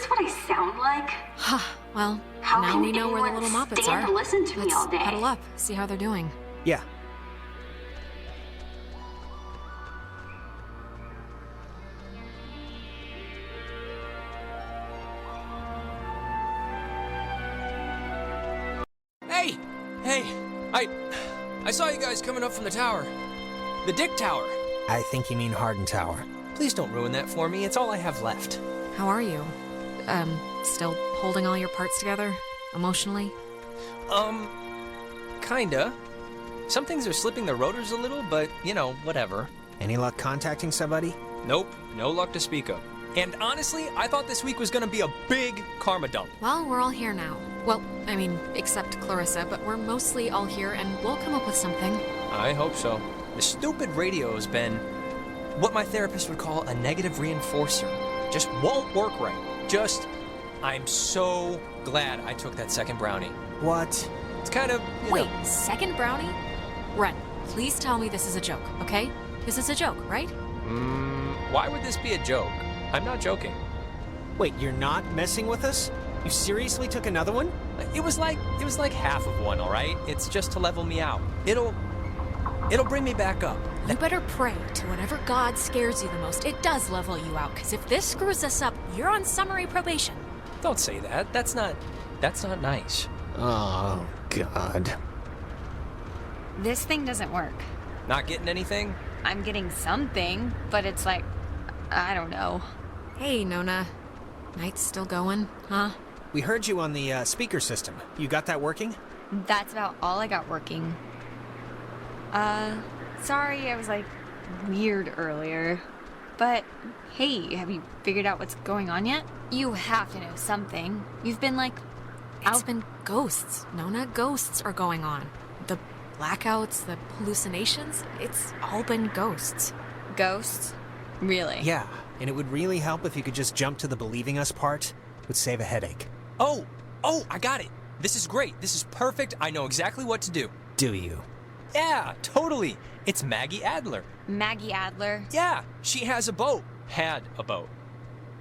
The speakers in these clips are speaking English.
this what I sound like? Well, How now can we know where the anyone little Muppets stand are. to listen to me all day? Let's huddle up, see how they're doing. Yeah. Hey! Hey! I saw you guys coming up from the tower. The Dick Tower. I think you mean Harden Tower. Please don't ruin that for me. It's all I have left. How are you? Still holding all your parts together? Emotionally? Kinda. Some things are slipping the rotors a little, but, you know, whatever. Any luck contacting somebody? Nope, no luck to speak of. And honestly, I thought this week was gonna be a big karma dump. Well, we're all here now. Well, I mean, except Clarissa, but we're mostly all here and we'll come up with something. I hope so. The stupid radio has been what my therapist would call a negative reinforcer. Just won't work right. I'm so glad I took that second brownie. What? It's kind of, Wait, second brownie? Ren, please tell me this is a joke, okay? This is a joke, right? Why would this be a joke? I'm not joking. Wait, you're not messing with us? You seriously took another one? It was like half of one, all right? It's just to level me out. It'll bring me back up. You better pray to whatever god scares you the most. It does level you out, because if this screws us up, you're on summary probation. Don't say that. That's not nice. Oh, God. This thing doesn't work. Not getting anything? I'm getting something, but it's like, I don't know. Hey, Nona. Night's still going, huh? We heard you on the speaker system. You got that working? That's about all I got working. Sorry I was like weird earlier. But hey, have you figured out what's going on yet? You have to know something. You've been like It's been ghosts, Nona. Ghosts are going on. The blackouts, the hallucinations, it's all been ghosts. ghosts? Really? Yeah, and it would really help if you could just jump to the believing us part. It would save a headache. Oh, I got it. This is great. This is perfect. I know exactly what to do. Do you? Yeah, totally. It's Maggie Adler. Maggie Adler? Yeah, she has a boat. Had a boat.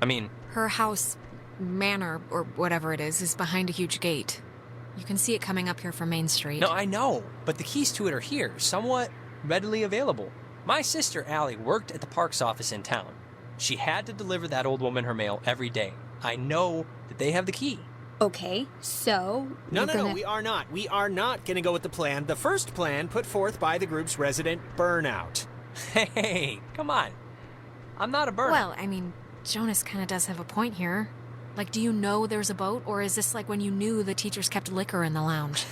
I mean, Her house, manor, or whatever it is behind a huge gate. You can see it coming up here from Main Street. no, I know, but the keys to it are here, somewhat readily available. My sister Allie worked at the parks office in town. She had to deliver that old woman her mail every day. I know that they have the key. Okay, so... No, we are not. We are not going to go with the plan. The first plan put forth by the group's resident Burnout. Hey, come on. I'm not a burner. Well, I mean, Jonas kind of does have a point here. Like, do you know there's a boat, or is this like when you knew the teachers kept liquor in the lounge?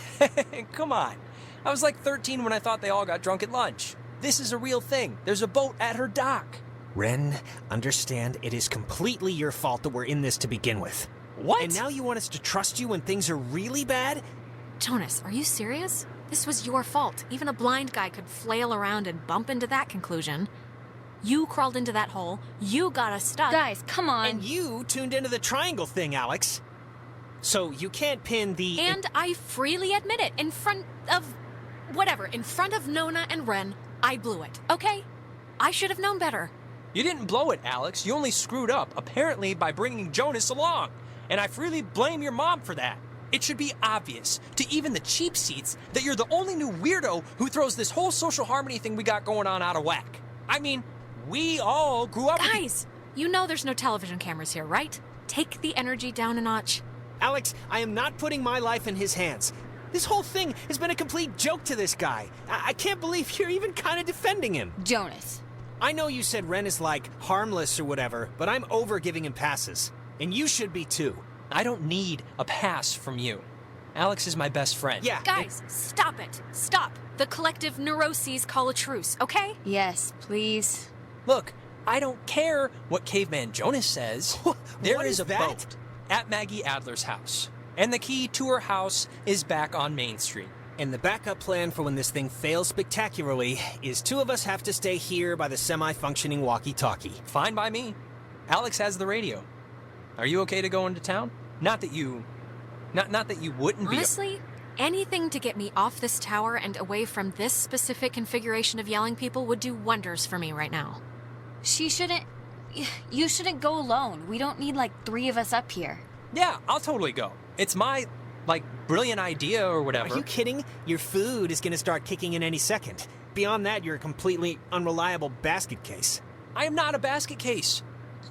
Come on. I was like 13 when I thought they all got drunk at lunch. This is a real thing. There's a boat at her dock. Ren, understand it is completely your fault that we're in this to begin with. What? And now you want us to trust you when things are really bad? Jonas, are you serious? This was your fault. Even a blind guy could flail around and bump into that conclusion. You crawled into that hole, you got us stuck. Guys, come on. And you tuned into the triangle thing, Alex. So you can't pin the... And I freely admit it, in front of... whatever, in front of Nona and Ren, I blew it, okay? I should have known better. You didn't blow it, Alex. You only screwed up, apparently by bringing Jonas along. And I freely blame your mom for that. It should be obvious to even the cheap seats that you're the only new weirdo who throws this whole social harmony thing we got going on out of whack. I mean, we all grew up... Guys, you know there's no television cameras here, right? Take the energy down a notch. Alex, I am not putting my life in his hands. This whole thing has been a complete joke to this guy. I can't believe you're even kind of defending him. Jonas. I know you said Ren is like harmless or whatever, but I'm over giving him passes. And you should be too. I don't need a pass from you. Alex is my best friend. Yeah. Guys, stop it. Stop. The collective neuroses call a truce, okay? Yes, please. Look, I don't care what Caveman Jonas says. There What is is a that? boat at Maggie Adler's house. And the key to her house is back on Main Street. And the backup plan for when this thing fails spectacularly is two of us have to stay here by the semi-functioning walkie-talkie. Fine by me. Alex has the radio. Are you okay to go into town? Not that you wouldn't be. Honestly, anything to get me off this tower and away from this specific configuration of yelling people would do wonders for me right now. She shouldn't... You shouldn't go alone. We don't need like 3 of us up here. Yeah, I'll totally go. It's my, brilliant idea or whatever. Are you kidding? Your food is gonna start kicking in any second. Beyond that, you're a completely unreliable basket case. I am not a basket case.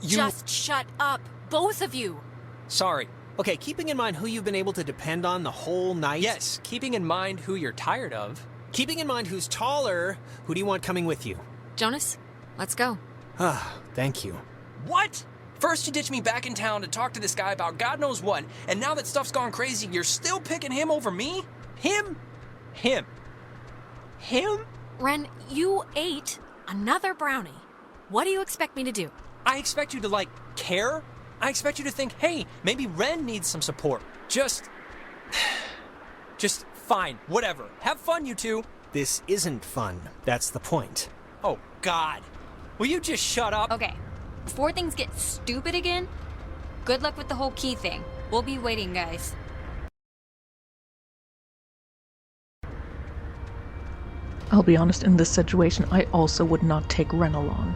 Just shut up, both of you. Sorry. Okay, keeping in mind who you've been able to depend on the whole night. Yes, keeping in mind who you're tired of. Keeping in mind who's taller, who do you want coming with you? Jonas, let's go. Ah, thank you. What? First you ditch me back in town to talk to this guy about God knows what, and now that stuff's gone crazy, you're still picking him over me? Him? Him? Ren, you ate another brownie. What do you expect me to do? I expect you to, care? I expect you to think, hey, maybe Ren needs some support. Just fine, whatever. Have fun, you two. This isn't fun. That's the point. Oh, God. Will you just shut up? Okay, before things get stupid again, good luck with the whole key thing. We'll be waiting, guys. I'll be honest, in this situation, I also would not take Ren along.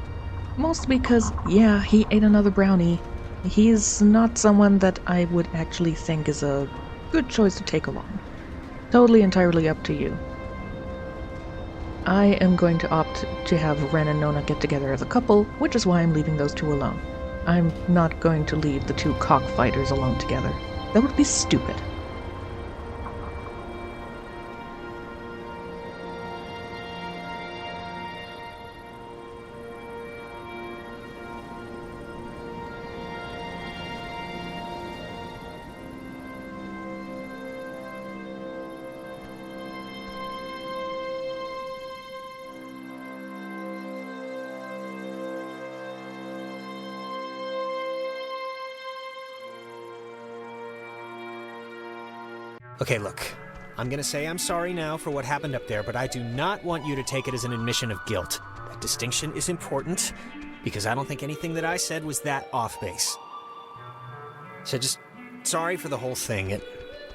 Mostly because, yeah, he ate another brownie. He's not someone that I would actually think is a good choice to take along. Totally entirely up to you. I am going to opt to have Ren and Nona get together as a couple, which is why I'm leaving those two alone. I'm not going to leave the two cockfighters alone together. That would be stupid. Okay, look. I'm gonna say I'm sorry now for what happened up there, but I do not want you to take it as an admission of guilt. That distinction is important, because I don't think anything that I said was that off base. So just sorry for the whole thing.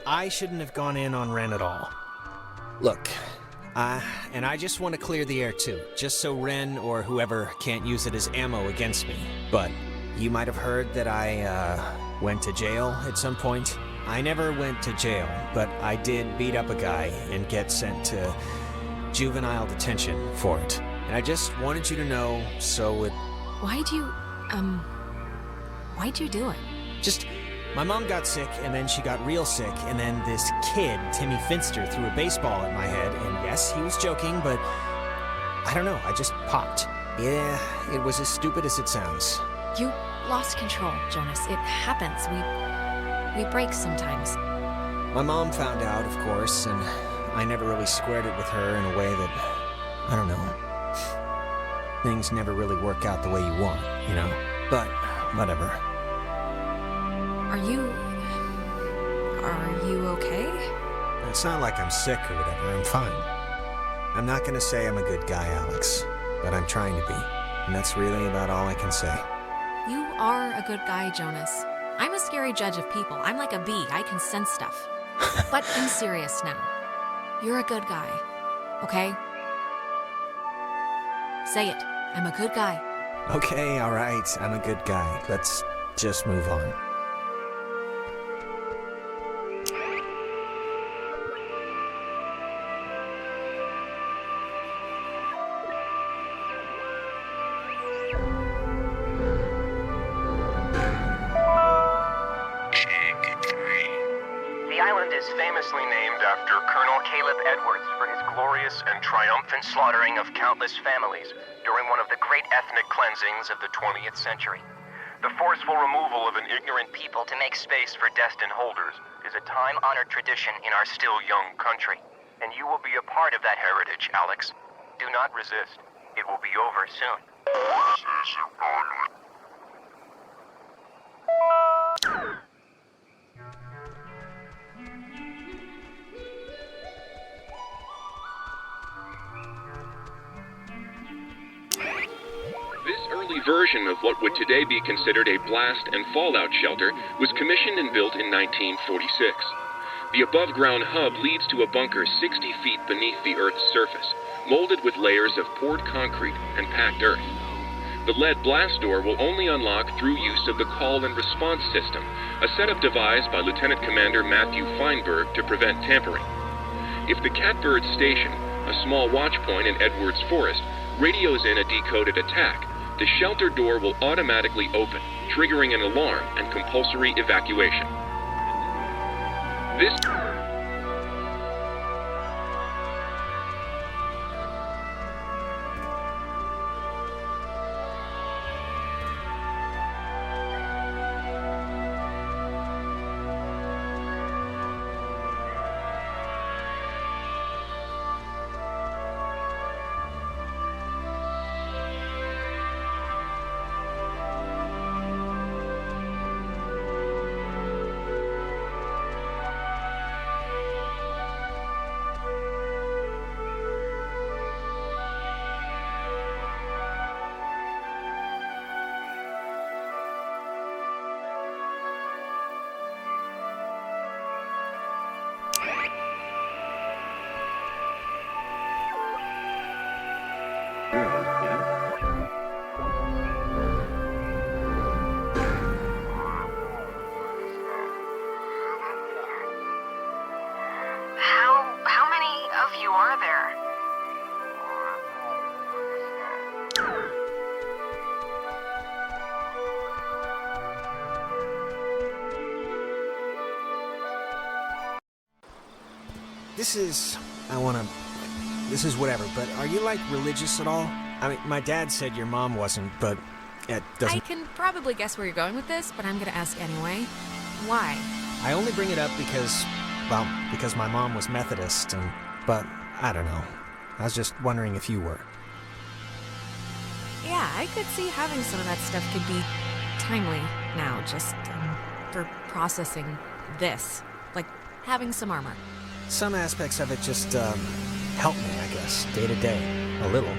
I shouldn't have gone in on Ren at all. Look, and I just want to clear the air too, just so Ren or whoever can't use it as ammo against me. But you might have heard that I went to jail at some point. I never went to jail, but I did beat up a guy and get sent to juvenile detention for it. And I just wanted you to know, so it... Why'd you do it? Just, my mom got sick, and then she got real sick, and then this kid, Timmy Finster, threw a baseball at my head, and yes, he was joking, but I don't know, I just popped. Yeah, it was as stupid as it sounds. You lost control, Jonas. It happens. We break sometimes. My mom found out, of course, and I never really squared it with her in a way that, I don't know. Things never really work out the way you want, you know? But, whatever. Are you okay? It's not like I'm sick or whatever, I'm fine. I'm not gonna say I'm a good guy, Alex, but I'm trying to be. And that's really about all I can say. You are a good guy, Jonas. I'm a scary judge of people. I'm like a bee. I can sense stuff. But I'm serious now. You're a good guy, okay? Say it. I'm a good guy. Okay, alright, I'm a good guy. Let's just move on. Famously named after Colonel Caleb Edwards for his glorious and triumphant slaughtering of countless families during one of the great ethnic cleansings of the 20th century. The forceful removal of an ignorant people to make space for destined holders is a time-honored tradition in our still young country. And you will be a part of that heritage, Alex. Do not resist. It will be over soon. This early version of what would today be considered a blast and fallout shelter was commissioned and built in 1946. The above-ground hub leads to a bunker 60 feet beneath the Earth's surface, molded with layers of poured concrete and packed earth. The lead blast door will only unlock through use of the call and response system, a setup devised by Lieutenant Commander Matthew Feinberg to prevent tampering. If the Catbird Station, a small watch point in Edwards Forest, radios in a decoded attack, the shelter door will automatically open, triggering an alarm and compulsory evacuation. This... How many of you are there? This is whatever, but are you, like, religious at all? I mean, my dad said your mom wasn't, but it doesn't... I can probably guess where you're going with this, but I'm gonna ask anyway. Why? I only bring it up because my mom was Methodist, but I don't know. I was just wondering if you were. Yeah, I could see having some of that stuff could be timely now, just for processing this. Like having some armor. Some aspects of it just, help me, I guess, day to day. A little.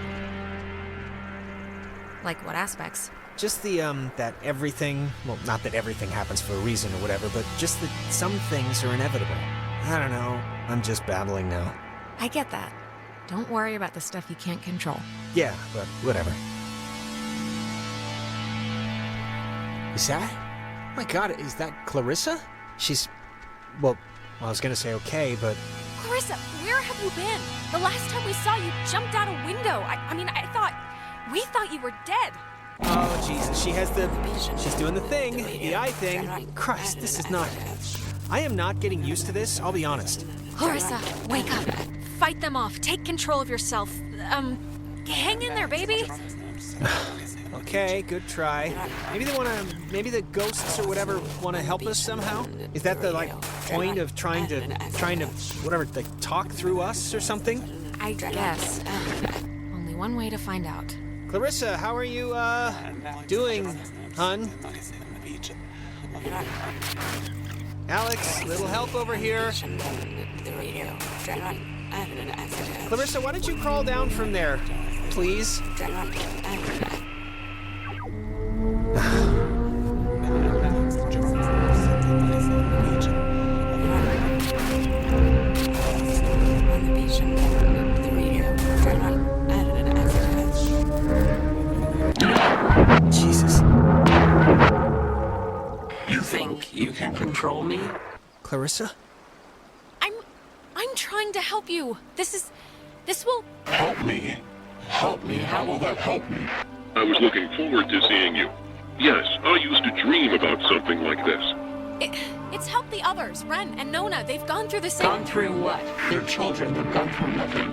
Like what aspects? Just the, that everything, well, not that everything happens for a reason or whatever, but just that some things are inevitable. I don't know. I'm just babbling now. I get that. Don't worry about the stuff you can't control. Yeah, but whatever. Is that? Oh my god, is that Clarissa? She's... Well, I was gonna say okay, but... Clarissa, where have you been? The last time we saw you jumped out a window. We thought you were dead. Oh, Jesus, she's doing the thing, the eye thing. Christ, this is not... I am not getting used to this, I'll be honest. Clarissa, wake up. Fight them off. Take control of yourself. Hang in there, baby. Okay, good try. Maybe the ghosts or whatever wanna help us somehow? Is that the, like, point of trying to, whatever, like, talk through us or something? I guess. Only one way to find out. Clarissa, how are you, doing, hun? Alex, little help over here. Clarissa, why don't you crawl down from there, please? Jesus. You think you can control me? Clarissa? I'm trying to help you. This will... Help me. Help me. How will that help me? I was looking forward to seeing you. Yes, I used to dream about something like this. It's helped the others. Ren and Nona, they've gone through the same... Gone through what? They're children. They've gone through nothing.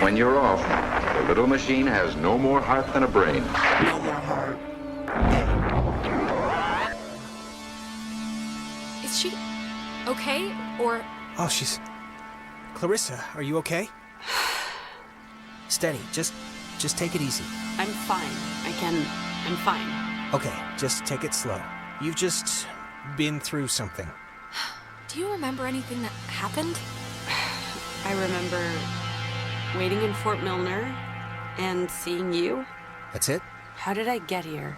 When you're off, the little machine has no more heart than a brain. No more heart. Is she okay, or... Oh, she's... Clarissa, are you okay? Steady, just take it easy. I'm fine. I'm fine. Okay, just take it slow. You've just been through something. Do you remember anything that happened? I remember waiting in Fort Milner and seeing you. That's it? How did I get here?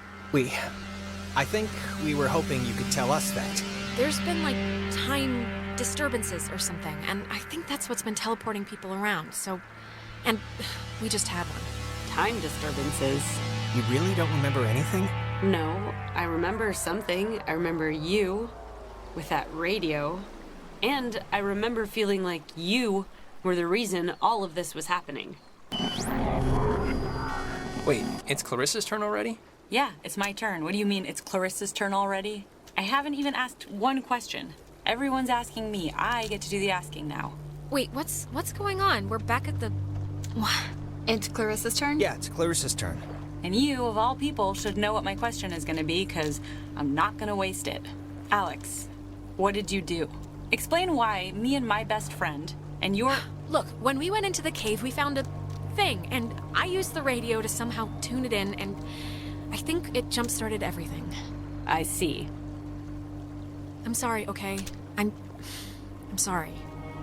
I think we were hoping you could tell us that. There's been, like, time disturbances or something, and I think that's what's been teleporting people around, so... And we just had one. Time disturbances? You really don't remember anything? No, I remember something. I remember you with that radio. And I remember feeling like you were the reason all of this was happening. Wait, it's Clarissa's turn already? Yeah, it's my turn. What do you mean it's Clarissa's turn already? I haven't even asked one question. Everyone's asking me. I get to do the asking now. Wait, what's going on? We're back at the... It's Clarissa's turn? Yeah, it's Clarissa's turn. And you, of all people, should know what my question is going to be, because I'm not going to waste it. Alex, what did you do? Explain why me and my best friend and your... Look, when we went into the cave, we found a thing, and I used the radio to somehow tune it in, and I think it jump-started everything. I see. I'm sorry, okay? I'm sorry.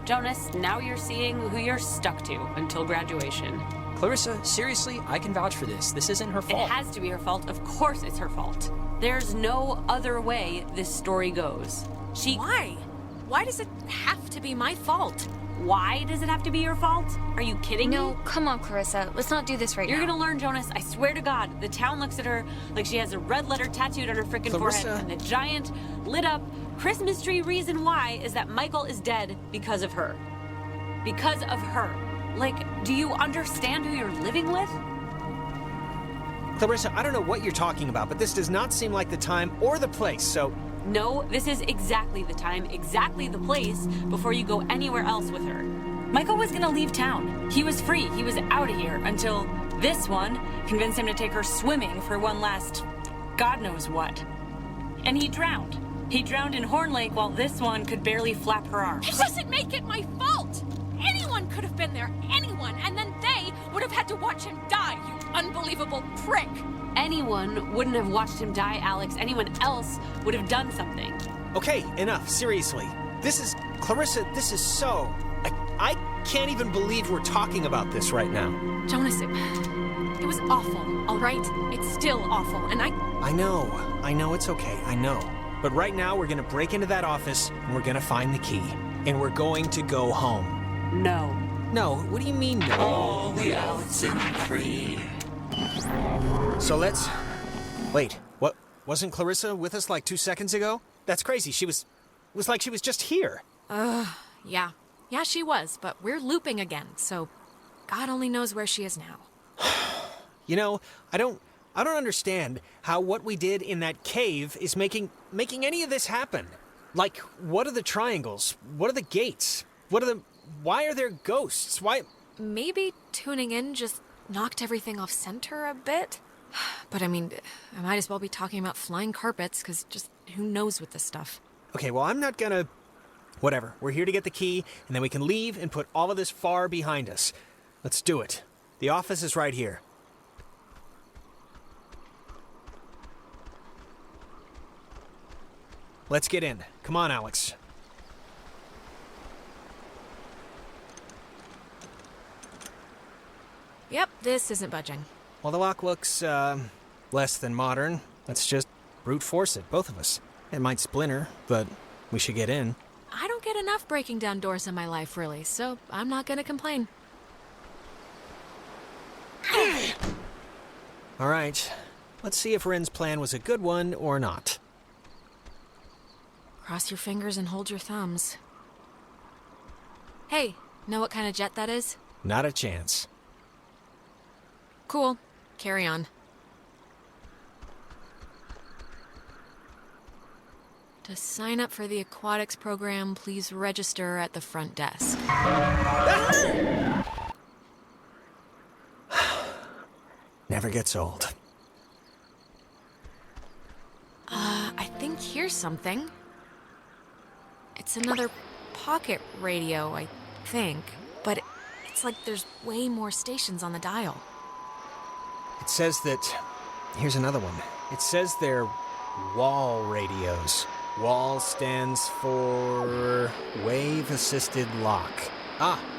Jonas, now you're seeing who you're stuck to until graduation. Clarissa, seriously, I can vouch for this. This isn't her fault. It has to be her fault. Of course it's her fault. There's no other way this story goes. Why? Why does it have to be my fault? Why does it have to be your fault? Are you kidding me? No, come on, Clarissa. Let's not do this right You're now. gonna learn, Jonas. I swear to God. The town looks at her like she has a red letter tattooed on her frickin' forehead. And the giant, lit up Christmas tree reason why is that Michael is dead because of her. Because of her. Like, do you understand who you're living with? Clarissa, I don't know what you're talking about, but this does not seem like the time or the place, so... No, this is exactly the time, exactly the place before you go anywhere else with her. Michael was gonna leave town. He was free. He was out of here until this one convinced him to take her swimming for one last God knows what. And he drowned. He drowned in Horn Lake while this one could barely flap her arms. It doesn't make it my fault! Anyone could have been there, anyone, and then they would have had to watch him die, you unbelievable prick! Anyone wouldn't have watched him die, Alex. Anyone else would have done something. Okay, enough, seriously. Clarissa, this is so... I can't even believe we're talking about this right now. Jonas, it was awful, all right? It's still awful, and I know it's okay, I know. But right now, we're gonna break into that office, and we're gonna find the key. And we're going to go home. No. No, what do you mean no? All the Oxenfree. So let's... Wait, what? Wasn't Clarissa with us like 2 seconds ago? That's crazy, it was like she was just here. yeah. Yeah, she was, but we're looping again, so God only knows where she is now. You know, I don't understand how what we did in that cave is making any of this happen. Like, what are the triangles? What are the gates? Why are there ghosts? Why... Maybe tuning in just knocked everything off center a bit? But I mean, I might as well be talking about flying carpets, because just who knows with this stuff. Okay, well, I'm not gonna... Whatever, we're here to get the key, and then we can leave and put all of this far behind us. Let's do it. The office is right here. Let's get in. Come on, Alex. Yep, this isn't budging. Well, the lock looks, less than modern. Let's just brute force it, both of us. It might splinter, but we should get in. I don't get enough breaking down doors in my life, really, so I'm not gonna complain. All right, let's see if Ren's plan was a good one or not. Cross your fingers and hold your thumbs. Hey, know what kind of jet that is? Not a chance. Cool. Carry on. To sign up for the aquatics program, please register at the front desk. Never gets old. I think here's something. It's another pocket radio, I think. But it's like there's way more stations on the dial. It says that... Here's another one. It says they're wall radios. WALL stands for Wave-Assisted Lock.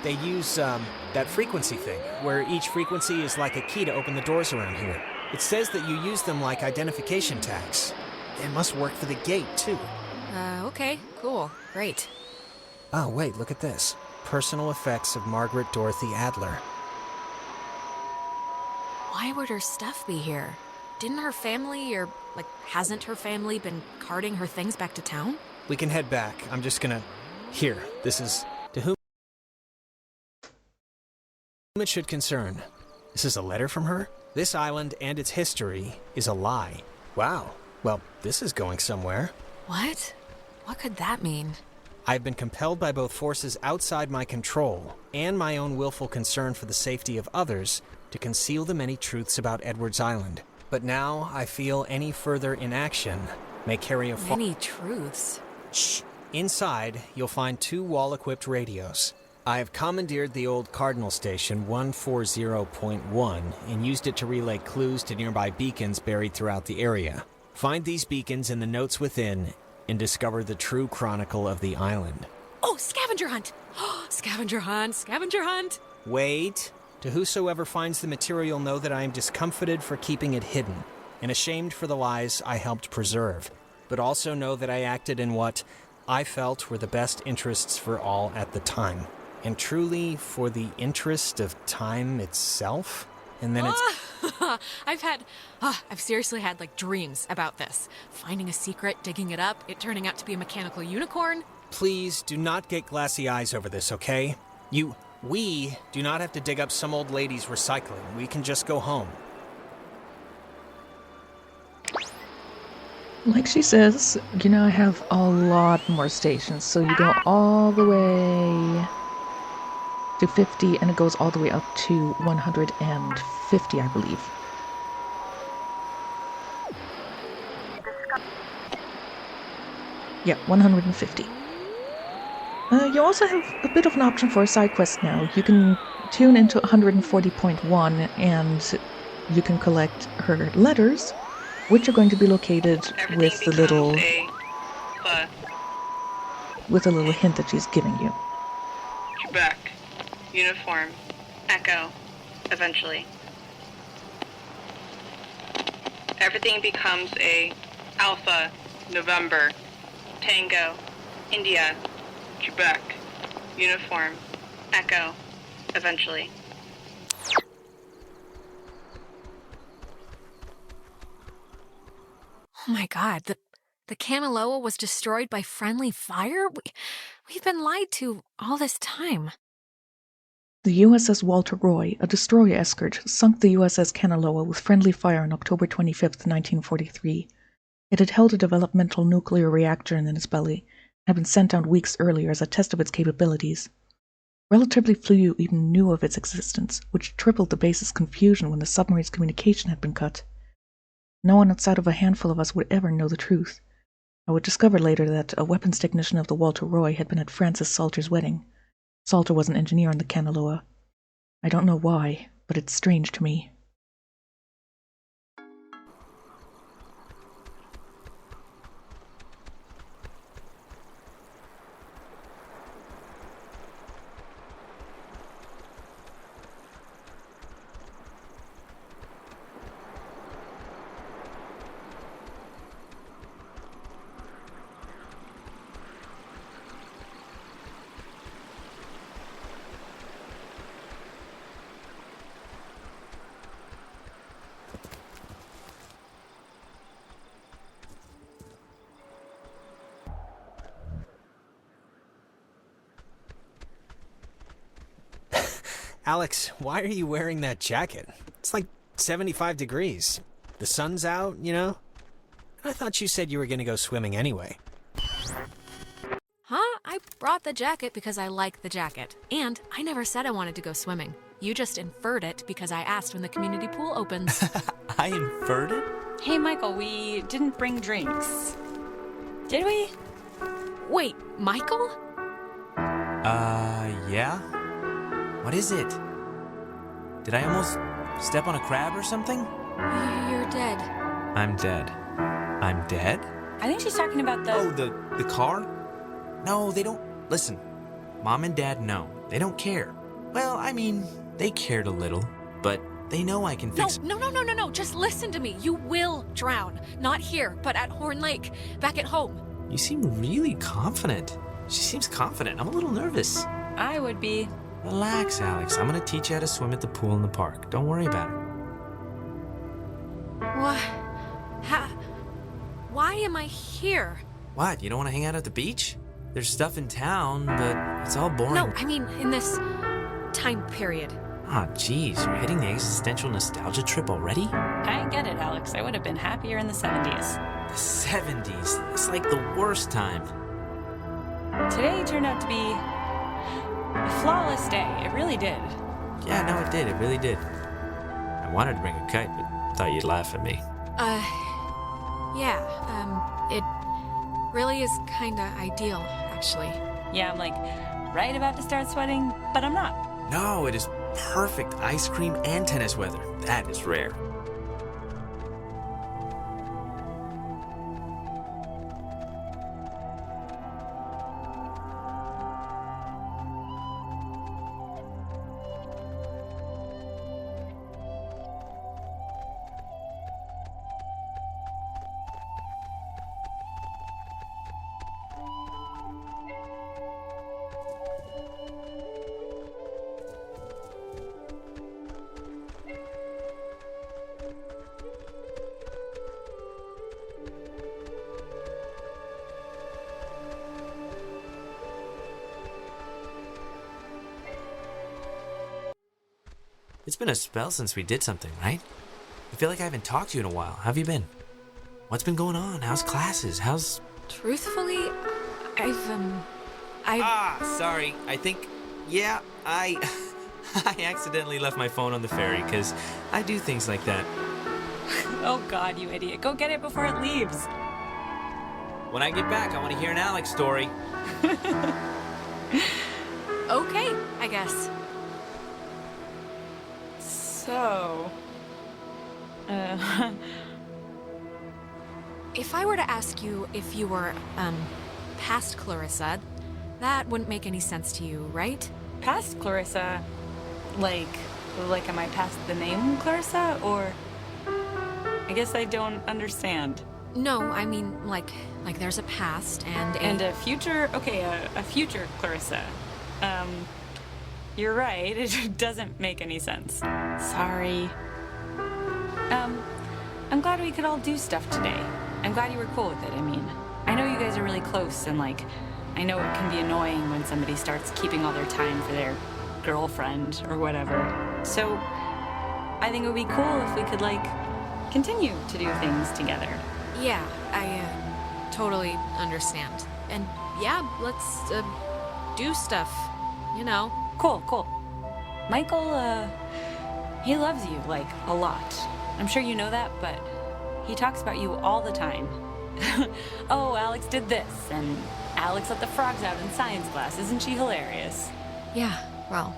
They use that frequency thing, where each frequency is like a key to open the doors around here. It says that you use them like identification tags. It must work for the gate, too. Okay, cool, great. Oh, wait, look at this. Personal effects of Margaret Dorothy Adler. Why would her stuff be here? didn't her family, or, like, hasn't her family been carting her things back to town? We can head back. I'm just gonna... Here, this is... To whom it should concern. This is a letter from her? This island and its history is a lie. Wow. Well, this is going somewhere. What? What could that mean? I've been compelled by both forces outside my control and my own willful concern for the safety of others to conceal the many truths about Edwards Island. But now I feel any further inaction may carry a Many truths? Shh. Inside, you'll find 2 wall-equipped radios. I have commandeered the old Cardinal Station 140.1 and used it to relay clues to nearby beacons buried throughout the area. Find these beacons in the notes within and discover the true chronicle of the island. Oh, scavenger hunt! Scavenger hunt, scavenger hunt! Wait. To whosoever finds the material, know that I am discomfited for keeping it hidden and ashamed for the lies I helped preserve. But also know that I acted in what I felt were the best interests for all at the time. And truly for the interest of time itself? And then it's... I've seriously had, like, dreams about this. Finding a secret, digging it up, it turning out to be a mechanical unicorn. Please do not get glassy eyes over this, okay? We do not have to dig up some old lady's recycling. We can just go home. Like she says, you know, I have a lot more stations, so you go all the way to 50, and it goes all the way up to 150, I believe. Yeah, 150. You also have a bit of an option for a side quest now. You can tune into 140.1 and you can collect her letters, which are going to be located with the little hint that she's giving you. Quebec. Uniform. Echo. Eventually. Everything becomes a Alpha. November. Tango. India. Quebec. Uniform. Echo. Eventually. Oh my god, the Kanaloa was destroyed by friendly fire? We've been lied to all this time. The USS Walter Roy, a destroyer escort, sunk the USS Kanaloa with friendly fire on October 25, 1943. It had held a developmental nuclear reactor in its belly, and had been sent down weeks earlier as a test of its capabilities. Relatively few even knew of its existence, which tripled the base's confusion when the submarine's communication had been cut. No one outside of a handful of us would ever know the truth. I would discover later that a weapons technician of the Walter Roy had been at Francis Salter's wedding. Salter was an engineer on the Kanaloa. I don't know why, but it's strange to me. Alex, why are you wearing that jacket? It's like 75 degrees. The sun's out, you know? I thought you said you were gonna go swimming anyway. Huh? I brought the jacket because I like the jacket. And I never said I wanted to go swimming. You just inferred it because I asked when the community pool opens. I inferred it? Hey, Michael, we didn't bring drinks. Did we? Wait, Michael? Yeah? What is it? Did I almost step on a crab or something? You're dead. I'm dead. I'm dead? I think she's talking about the... Oh, the car? No, they don't... Listen, Mom and Dad know. They don't care. Well, I mean, they cared a little, but they know I can fix... No. Just listen to me. You will drown. Not here, but at Horn Lake. Back at home. You seem really confident. She seems confident. I'm a little nervous. I would be. Relax, Alex. I'm gonna teach you how to swim at the pool in the park. Don't worry about it. What? am I here? What, you don't want to hang out at the beach? There's stuff in town, but it's all boring. No, I mean in this time period. Aw, jeez, you're hitting the existential nostalgia trip already? I get it, Alex. I would have been happier in the 70s. The 70s? It's like the worst time. Today turned out to be a flawless day. It really did. Yeah, no, it did. It really did. I wanted to bring a kite, but thought you'd laugh at me. Yeah, it really is kinda ideal, actually. Yeah, I'm like right about to start sweating, but I'm not. No, it is perfect ice cream and tennis weather. That is rare. It's been a spell since we did something, right? I feel like I haven't talked to you in a while. How have you been? What's been going on? How's classes? How's... Truthfully, sorry. I think... Yeah, I accidentally left my phone on the ferry, because I do things like that. Oh God, you idiot. Go get it before it leaves. When I get back, I want to hear an Alex story. Okay, I guess. So... If I were to ask you if you were, past Clarissa, that wouldn't make any sense to you, right? Past Clarissa? Like am I past the name Clarissa, or... I guess I don't understand. No, I mean, like there's a past and And a future? Okay, a future Clarissa. You're right, it doesn't make any sense. Sorry. I'm glad we could all do stuff today. I'm glad you were cool with it, I mean. I know you guys are really close, and I know it can be annoying when somebody starts keeping all their time for their girlfriend or whatever. So, I think it would be cool if we could, continue to do things together. Yeah, I totally understand. And yeah, let's do stuff, you know. Cool. Michael, he loves you, a lot. I'm sure you know that, but he talks about you all the time. Oh, Alex did this, and Alex let the frogs out in science class. Isn't she hilarious? Yeah, well,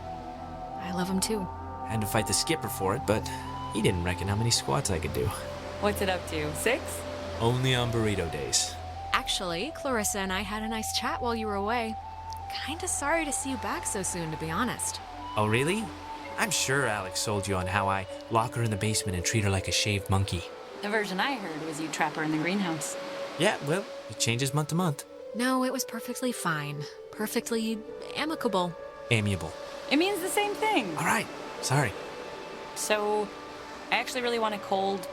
I love him too. I had to fight the skipper for it, but he didn't reckon how many squats I could do. What's it up to, 6? Only on burrito days. Actually, Clarissa and I had a nice chat while you were away. Kinda sorry to see you back so soon, to be honest. Oh, really? I'm sure Alex sold you on how I lock her in the basement and treat her like a shaved monkey. The version I heard was you trap her in the greenhouse. Yeah, well, it changes month to month. No, it was perfectly fine. Perfectly amicable. Amiable. It means the same thing. All right, sorry. So, I actually really want a cold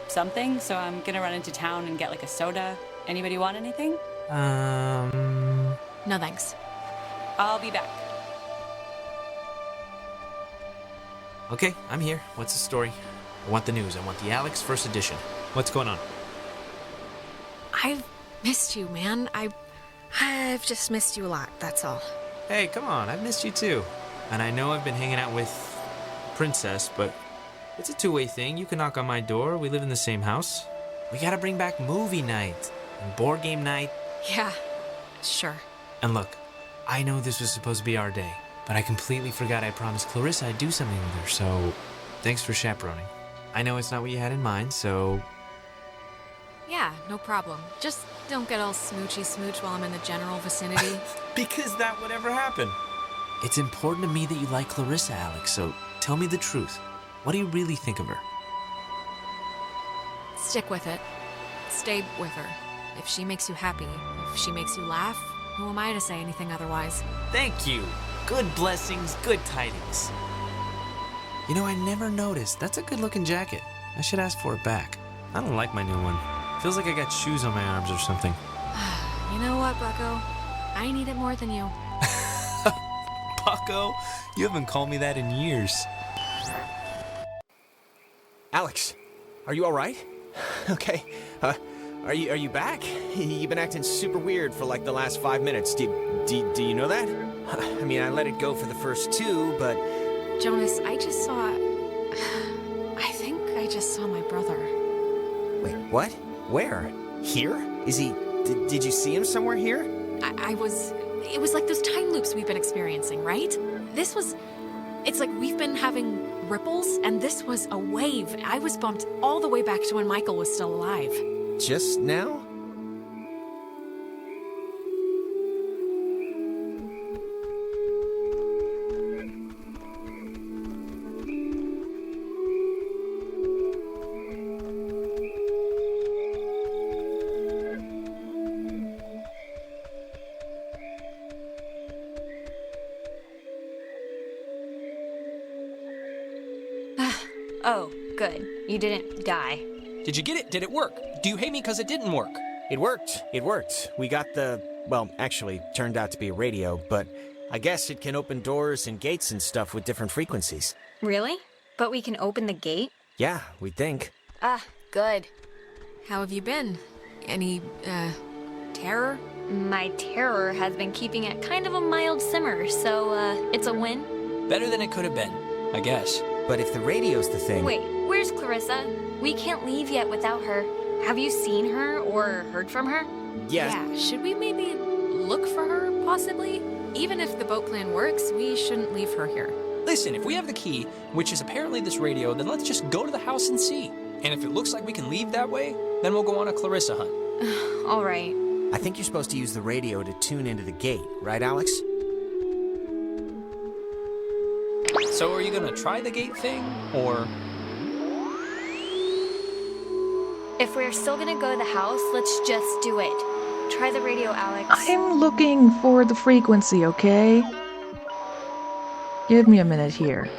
something, so I'm gonna run into town and get a soda. Anybody want anything? No thanks. I'll be back. Okay, I'm here. What's the story? I want the news. I want the Alex first edition. What's going on? I've missed you, man. I've just missed you a lot, that's all. Hey, come on. I've missed you too. And I know I've been hanging out with Princess, but it's a two-way thing. You can knock on my door. We live in the same house. We gotta bring back movie night and board game night. Yeah, sure. And look, I know this was supposed to be our day, but I completely forgot I promised Clarissa I'd do something with her, so thanks for chaperoning. I know it's not what you had in mind, so... Yeah, no problem. Just don't get all smoochy-smooch while I'm in the general vicinity. Because that would ever happen. It's important to me that you like Clarissa, Alex, so tell me the truth. What do you really think of her? Stick with it. Stay with her. If she makes you happy, if she makes you laugh, who am I to say anything otherwise? Thank you. Good blessings, good tidings. You know, I never noticed. That's a good-looking jacket. I should ask for it back. I don't like my new one. Feels like I got shoes on my arms or something. You know what, Bucko? I need it more than you. Bucko, you haven't called me that in years. Alex, are you all right? Okay. Are you back? You've been acting super weird for like the last 5 minutes. Do you know that? I mean, I let it go for the first 2, but... Jonas, I just saw... I think I just saw my brother. Wait, what? Where? Here? Is he... Did you see him somewhere here? It was like those time loops we've been experiencing, right? It's like we've been having ripples, and this was a wave. I was bumped all the way back to when Michael was still alive. Just now? Oh, good. You didn't die. Did you get it? Did it work? Do you hate me because it didn't work? It worked. It worked. We got the... Well, actually, turned out to be a radio, but I guess it can open doors and gates and stuff with different frequencies. Really? But we can open the gate? Yeah, we think. Good. How have you been? Any, terror? My terror has been keeping at kind of a mild simmer, so, it's a win. Better than it could have been, I guess. But if the radio's the thing... Wait, where's Clarissa? We can't leave yet without her. Have you seen her or heard from her? Yeah, should we maybe look for her, possibly? Even if the boat plan works, we shouldn't leave her here. Listen, if we have the key, which is apparently this radio, then let's just go to the house and see. And if it looks like we can leave that way, then we'll go on a Clarissa hunt. All right. I think you're supposed to use the radio to tune into the gate, right, Alex? So are you gonna try the gate thing, or...? If we're still gonna go to the house, let's just do it. Try the radio, Alex. I'm looking for the frequency, okay? Give me a minute here.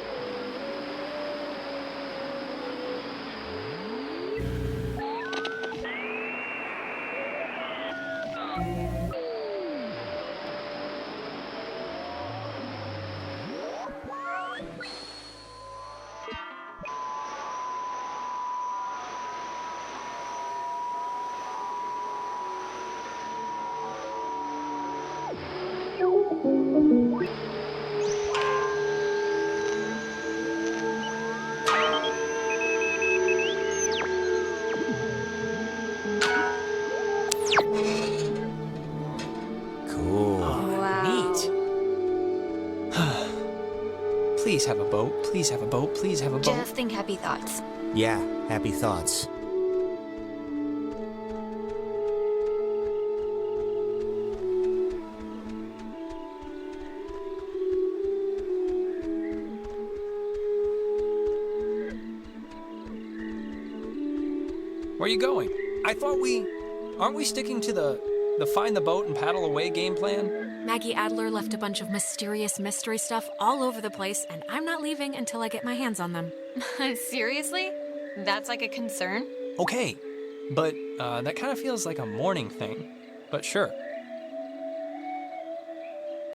Cool. Wow. Neat. Please have a boat. Please have a boat. Please have a boat. Just think happy thoughts. Yeah, happy thoughts. Where are you going? I thought aren't we sticking to the find the boat and paddle away game plan? Maggie Adler left a bunch of mysterious mystery stuff all over the place, and I'm not leaving until I get my hands on them. Seriously? That's like a concern? Okay, but that kind of feels like a morning thing. But sure.